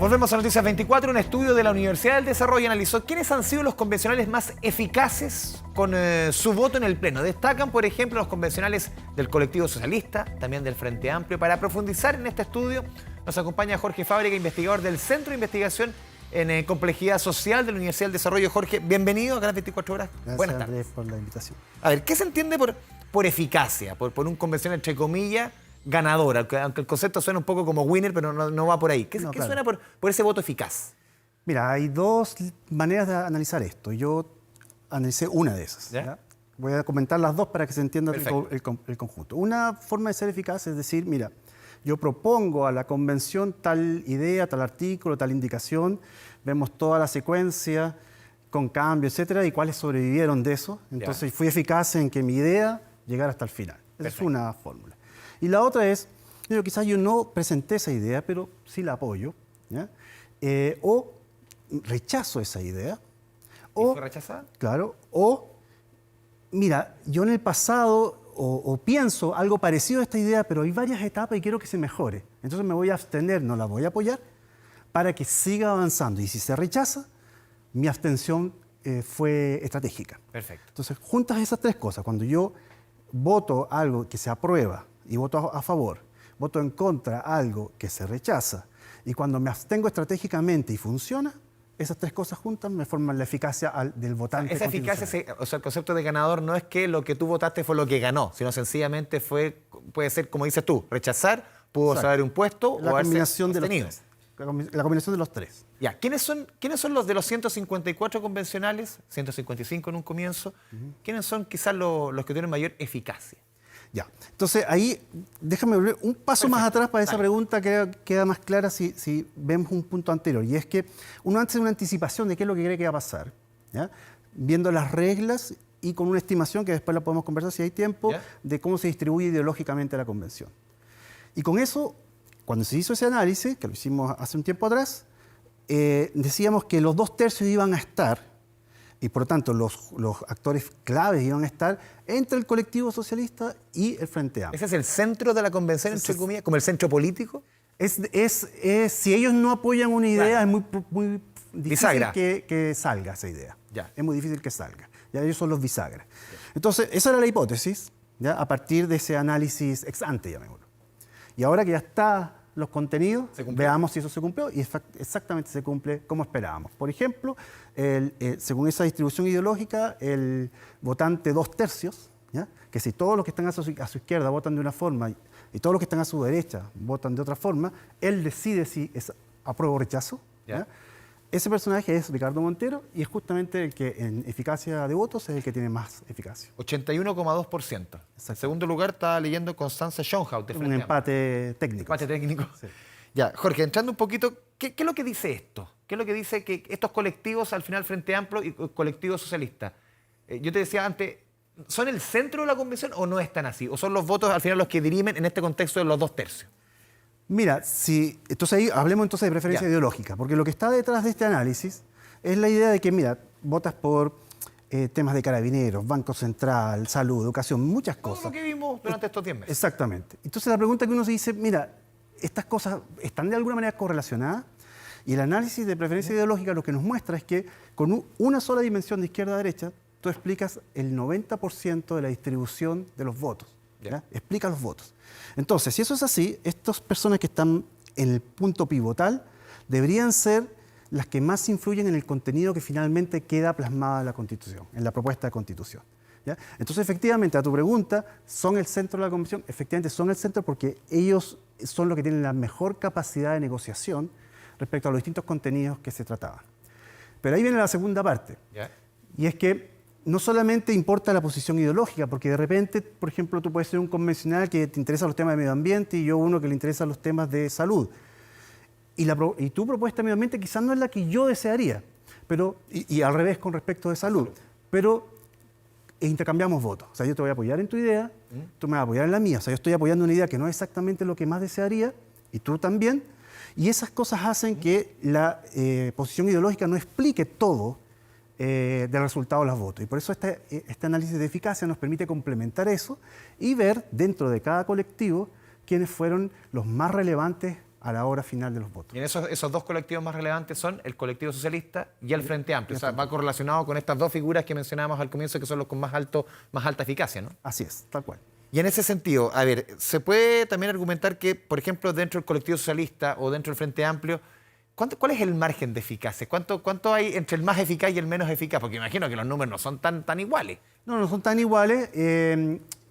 Volvemos a Noticias 24. Un estudio de la Universidad del Desarrollo analizó quiénes han sido los convencionales más eficaces con su voto en el Pleno. Destacan, por ejemplo, los convencionales del Colectivo Socialista, también del Frente Amplio. Para profundizar en este estudio, nos acompaña Jorge Fábrega, investigador del Centro de Investigación en Complejidad Social de la Universidad del Desarrollo. Jorge, bienvenido a Canal 24 Horas. Gracias, Buenas tardes. Andrés, por la invitación. A ver, ¿qué se entiende por eficacia? Por un convencional, entre comillas, ganador, aunque el concepto suena un poco como winner, pero no va por ahí. ¿Qué claro. suena por ese voto eficaz? Mira, hay dos maneras de analizar esto. Yo analicé una de esas. ¿Ya? Voy a comentar las dos para que se entienda Perfecto. el conjunto. Una forma de ser eficaz es decir, mira, yo propongo a la convención tal idea, tal artículo, tal indicación, vemos toda la secuencia con cambios, etcétera, y cuáles sobrevivieron de eso. Entonces fui eficaz en que mi idea llegara hasta el final. Esa es una fórmula. Y la otra es, quizás yo no presenté esa idea, pero sí la apoyo, ¿ya? O rechazo esa idea. ¿Y fue rechazada? Claro. O, mira, yo en el pasado o pienso algo parecido a esta idea, pero hay varias etapas y quiero que se mejore. Entonces me voy a abstener, no la voy a apoyar, para que siga avanzando. Y si se rechaza, mi abstención fue estratégica. Perfecto. Entonces, juntas esas tres cosas, cuando yo voto algo que se aprueba y voto a favor, voto en contra algo que se rechaza, y cuando me abstengo estratégicamente y funciona, esas tres cosas juntas me forman la eficacia del votante. Esa eficacia, o sea, el concepto de ganador no es que lo que tú votaste fue lo que ganó, sino sencillamente puede ser, como dices tú, rechazar, pudo haber un puesto la o haberse combinación de los abstenido. tres. La combinación de los tres. Ya, ¿quiénes son los de los 154 convencionales, 155 en un comienzo? ¿Quiénes son quizás los que tienen mayor eficacia? Ya, entonces ahí déjame volver un paso más atrás para esa pregunta que queda más clara si vemos un punto anterior. Y es que uno hace una anticipación de qué es lo que cree que va a pasar, ¿ya? Viendo las reglas y con una estimación que después la podemos conversar si hay tiempo, ¿Ya? de cómo se distribuye ideológicamente la convención. Y con eso, cuando se hizo ese análisis, que lo hicimos hace un tiempo atrás, decíamos que los 2/3 iban a estar, y por lo tanto los actores claves iban a estar entre el colectivo socialista y el Frente Amplio. ¿Ese es el centro de la convención, entre comillas, como el centro político? Si ellos no apoyan una idea, Claro. es muy difícil Bisagra. que salga esa idea. Ya. Es muy difícil que salga. Ya ellos son los bisagras. Entonces, esa era la hipótesis, ¿ya? A partir de ese análisis ex ante, llamémoslo. Y ahora que ya está los contenidos, veamos si eso se cumplió, y exactamente se cumple como esperábamos. Por ejemplo, según esa distribución ideológica, el votante 2/3, ¿ya? Que si todos los que están a su izquierda votan de una forma y todos los que están a su derecha votan de otra forma, él decide si es apruebo o rechazo, ¿ya? Ese personaje es Ricardo Montero y es justamente el que en eficacia de votos es el que tiene más eficacia. 81,2%. En segundo lugar está leyendo Constanza Schoenhaut de Frente Un Amplio. empate técnico. Empate técnico. Sí. Ya, Jorge, entrando un poquito, ¿qué es lo que dice esto? ¿Qué es lo que dice que estos colectivos, al final Frente Amplio y colectivo socialista, yo te decía antes, ¿son el centro de la convención o no están así? ¿O son los votos al final los que dirimen en este contexto de los 2/3? Mira, entonces ahí hablemos entonces de preferencia ideológica, porque lo que está detrás de este análisis es la idea de que, mira, votas por temas de carabineros, Banco Central, salud, educación, muchas Todo cosas. lo que vimos durante estos 10 meses. Exactamente. Entonces la pregunta que uno se dice, mira, estas cosas están de alguna manera correlacionadas y el análisis de preferencia ideológica lo que nos muestra es que con una sola dimensión de izquierda a derecha, tú explicas el 90% de la distribución de los votos. ¿Ya? Explica los votos. Entonces, si eso es así, estas personas que están en el punto pivotal deberían ser las que más influyen en el contenido que finalmente queda plasmada en la Constitución, en la propuesta de Constitución. ¿Ya? Entonces, efectivamente, a tu pregunta, ¿son el centro de la Convención? Efectivamente, son el centro porque ellos son los que tienen la mejor capacidad de negociación respecto a los distintos contenidos que se trataban. Pero ahí viene la segunda parte, y es que no solamente importa la posición ideológica, porque de repente, por ejemplo, tú puedes ser un convencional que te interesan los temas de medio ambiente y yo uno que le interesan los temas de salud. Y tu propuesta de medio ambiente quizás no es la que yo desearía, y al revés con respecto de salud, pero intercambiamos votos. O sea, yo te voy a apoyar en tu idea, tú me vas a apoyar en la mía. O sea, yo estoy apoyando una idea que no es exactamente lo que más desearía, y tú también. Y esas cosas hacen que la posición ideológica no explique todo del resultado de los votos. Y por eso este análisis de eficacia nos permite complementar eso y ver dentro de cada colectivo quiénes fueron los más relevantes a la hora final de los votos. Y en esos dos colectivos más relevantes son el colectivo socialista y el Frente Amplio. O sea, va correlacionado con estas dos figuras que mencionábamos al comienzo, que son los con más alta eficacia, ¿no? Así es, tal cual. Y en ese sentido, a ver, se puede también argumentar que, por ejemplo, dentro del colectivo socialista o dentro del Frente Amplio, ¿cuál es el margen de eficacia? ¿Cuánto hay entre el más eficaz y el menos eficaz? Porque imagino que los números no son tan iguales. No son tan iguales.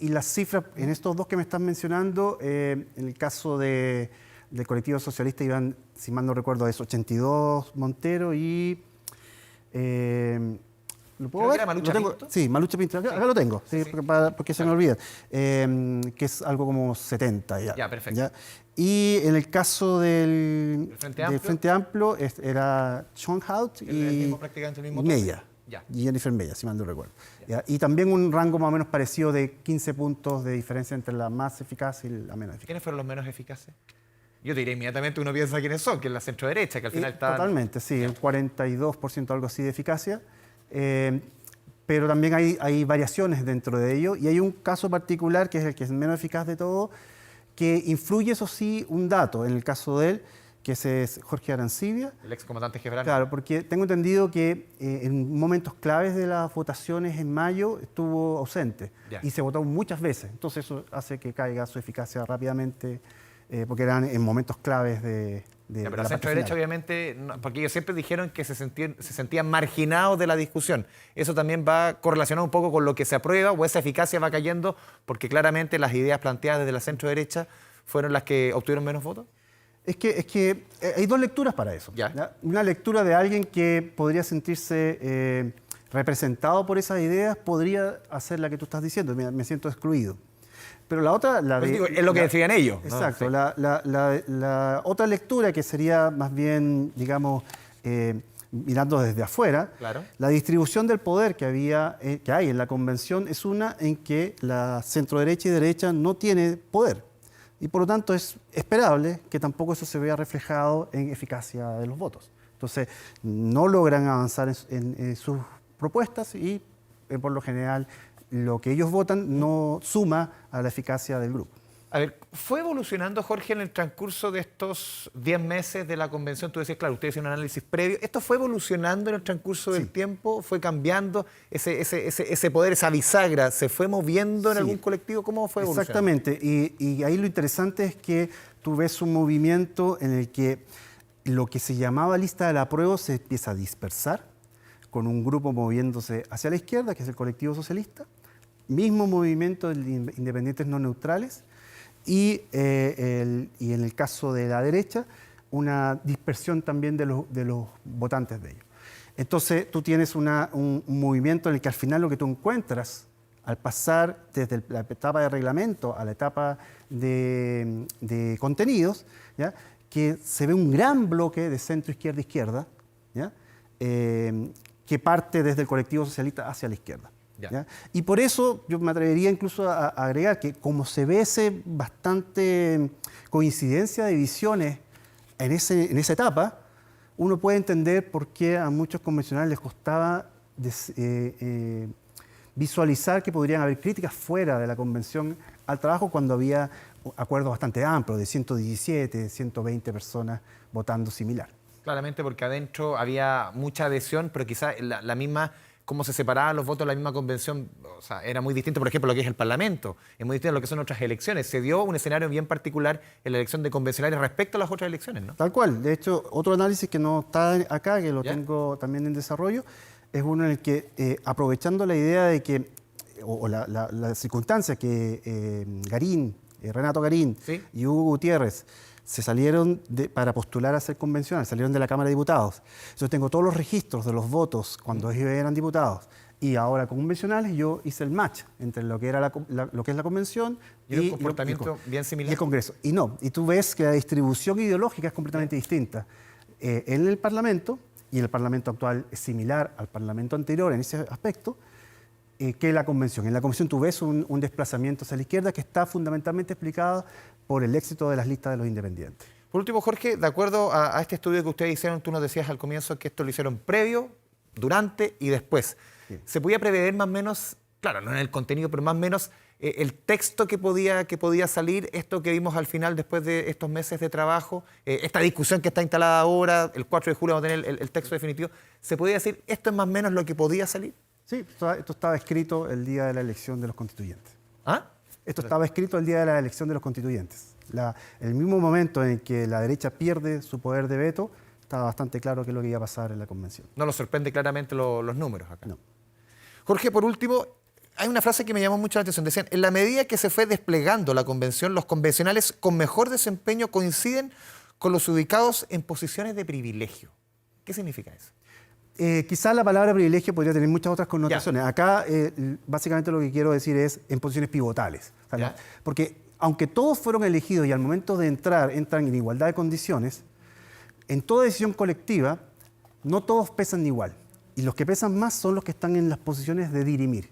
Y las cifras en estos dos que me están mencionando, en el caso del colectivo socialista iban, si mal no recuerdo, es 82 Montero y... ¿lo puedo ver? Era Malucha Pinto. Sí, Malucha Pinto. Acá lo tengo, sí, porque se me olvida. Que es algo como 70 ya. Ya, perfecto. ¿Ya? Y en el caso del Frente Frente Amplio era Schoenhout y prácticamente el mismo Mella. Ya. Y Jennifer Mella, si mal no recuerdo. ¿Ya? Y también un rango más o menos parecido de 15 puntos de diferencia entre la más eficaz y la menos eficaz. ¿Quiénes fueron los menos eficaces? Yo te diré inmediatamente, uno piensa quiénes son, que es la centro-derecha, que al final está... Totalmente, sí, el 42% algo así de eficacia. Pero también hay variaciones dentro de ello. Y hay un caso particular, que es el que es menos eficaz de todo, que influye, eso sí, un dato. En el caso de él, que ese es Jorge Arancibia. El excomandante general. Claro, porque tengo entendido que en momentos claves de las votaciones en mayo estuvo ausente. Ya. Y se votó muchas veces. Entonces eso hace que caiga su eficacia rápidamente, porque eran en momentos claves de Ya, pero la la parte centro-derecha, final. obviamente, porque ellos siempre dijeron que se sentían marginados de la discusión. Eso también va correlacionado un poco con lo que se aprueba, o esa eficacia va cayendo, porque claramente las ideas planteadas desde la centro-derecha fueron las que obtuvieron menos votos. Es que hay dos lecturas para eso. Ya. ¿Ya? Una lectura de alguien que podría sentirse representado por esas ideas, podría hacer la que tú estás diciendo, me siento excluido. Pero la otra... Es lo que decían ellos, ¿no? Exacto. Sí. La otra lectura, que sería más bien, digamos, mirando desde afuera, Claro. la distribución del poder que hay en la convención es una en que la centroderecha y derecha no tiene poder. Y por lo tanto es esperable que tampoco eso se vea reflejado en eficacia de los votos. Entonces, no logran avanzar en sus propuestas y, por lo general, lo que ellos votan no suma a la eficacia del grupo. A ver, ¿fue evolucionando, Jorge, en el transcurso de estos 10 meses de la convención? Tú decías, claro, ustedes hicieron un análisis previo. ¿Esto fue evolucionando en el transcurso del tiempo? ¿Fue cambiando ese poder, esa bisagra? ¿Se fue moviendo en Sí. algún colectivo? ¿Cómo fue evolucionando? Exactamente. Y ahí lo interesante es que tú ves un movimiento en el que lo que se llamaba lista del apruebo se empieza a dispersar, con un grupo moviéndose hacia la izquierda, que es el colectivo socialista. Mismo movimiento de independientes no neutrales. Y en el caso de la derecha, una dispersión también de los votantes de ellos. Entonces, tú tienes un movimiento en el que al final lo que tú encuentras, al pasar desde la etapa de reglamento a la etapa de contenidos, ¿ya? Que se ve un gran bloque de centro-izquierda-izquierda, ¿ya? Que parte desde el colectivo socialista hacia la izquierda. ¿Ya? Y por eso yo me atrevería incluso a agregar que como se ve bastante coincidencia de visiones en esa etapa, uno puede entender por qué a muchos convencionales les costaba visualizar que podrían haber críticas fuera de la convención al trabajo cuando había acuerdos bastante amplios de 117, 120 personas votando similar. Claramente porque adentro había mucha adhesión, pero quizás la misma... cómo se separaban los votos en la misma convención, o sea, era muy distinto, por ejemplo, lo que es el Parlamento, es muy distinto a lo que son otras elecciones. Se dio un escenario bien particular en la elección de convencionales respecto a las otras elecciones, ¿no? Tal cual. De hecho, otro análisis que no está acá, que lo ¿Ya? tengo también en desarrollo, es uno en el que, aprovechando la idea de que, o la circunstancia que Renato Garín ¿Sí? y Hugo Gutiérrez se salieron para postular a ser convencional, salieron de la Cámara de Diputados. Yo tengo todos los registros de los votos cuando ellos eran diputados y ahora convencionales. Yo hice el match entre lo que era lo que es la convención Y era un comportamiento bien similar. y el Congreso. Y tú ves que la distribución ideológica es completamente distinta. En el Parlamento, y el Parlamento actual es similar al Parlamento anterior en ese aspecto, que la convención. En la convención tú ves un desplazamiento hacia la izquierda que está fundamentalmente explicado por el éxito de las listas de los independientes. Por último, Jorge, de acuerdo a este estudio que ustedes hicieron, tú nos decías al comienzo que esto lo hicieron previo, durante y después. Sí. ¿Se podía prever más o menos, claro, no en el contenido, pero más o menos el texto que podía salir, esto que vimos al final después de estos meses de trabajo, esta discusión que está instalada ahora, el 4 de julio vamos a tener el texto definitivo, ¿se podía decir esto es más o menos lo que podía salir? Sí, esto estaba escrito el día de la elección de los constituyentes. ¿Ah? Esto estaba escrito el día de la elección de los constituyentes. El mismo momento en que la derecha pierde su poder de veto, estaba bastante claro qué es lo que iba a pasar en la convención. No lo sorprende claramente los números acá. No. Jorge, por último, hay una frase que me llamó mucho la atención. Decían, en la medida que se fue desplegando la convención, los convencionales con mejor desempeño coinciden con los ubicados en posiciones de privilegio. ¿Qué significa eso? Quizás la palabra privilegio podría tener muchas otras connotaciones. Acá, básicamente lo que quiero decir es en posiciones pivotales. O sea, porque aunque todos fueron elegidos y al momento de entran en igualdad de condiciones, en toda decisión colectiva, no todos pesan igual. Y los que pesan más son los que están en las posiciones de dirimir.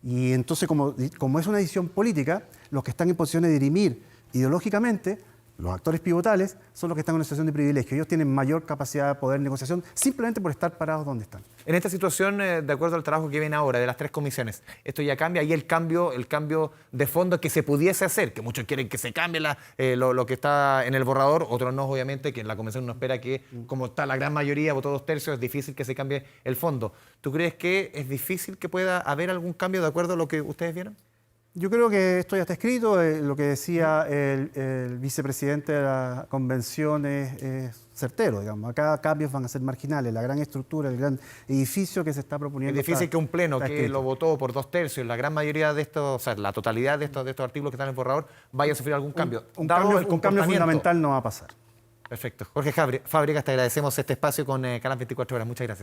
Y entonces, como es una decisión política, los que están en posiciones de dirimir ideológicamente, los actores pivotales, son los que están en una situación de privilegio. Ellos tienen mayor capacidad de poder de negociación simplemente por estar parados donde están. En esta situación, de acuerdo al trabajo que viene ahora de las 3 comisiones, esto ya cambia y el cambio de fondo que se pudiese hacer, que muchos quieren que se cambie lo que está en el borrador, otros no, obviamente, que en la convención no espera que, como está la gran mayoría, votó 2/3, es difícil que se cambie el fondo. ¿Tú crees que es difícil que pueda haber algún cambio de acuerdo a lo que ustedes vieron? Yo creo que esto ya está escrito, lo que decía el vicepresidente de la convención es certero, digamos. Acá cambios van a ser marginales, la gran estructura, el gran edificio que se está proponiendo. Es difícil que un pleno que lo votó por 2/3, la gran mayoría de estos, o sea, la totalidad de estos artículos que están en el borrador, vaya a sufrir algún cambio. Un cambio fundamental no va a pasar. Perfecto. Jorge Fábregas, te agradecemos este espacio con Canal 24 Horas. Muchas gracias.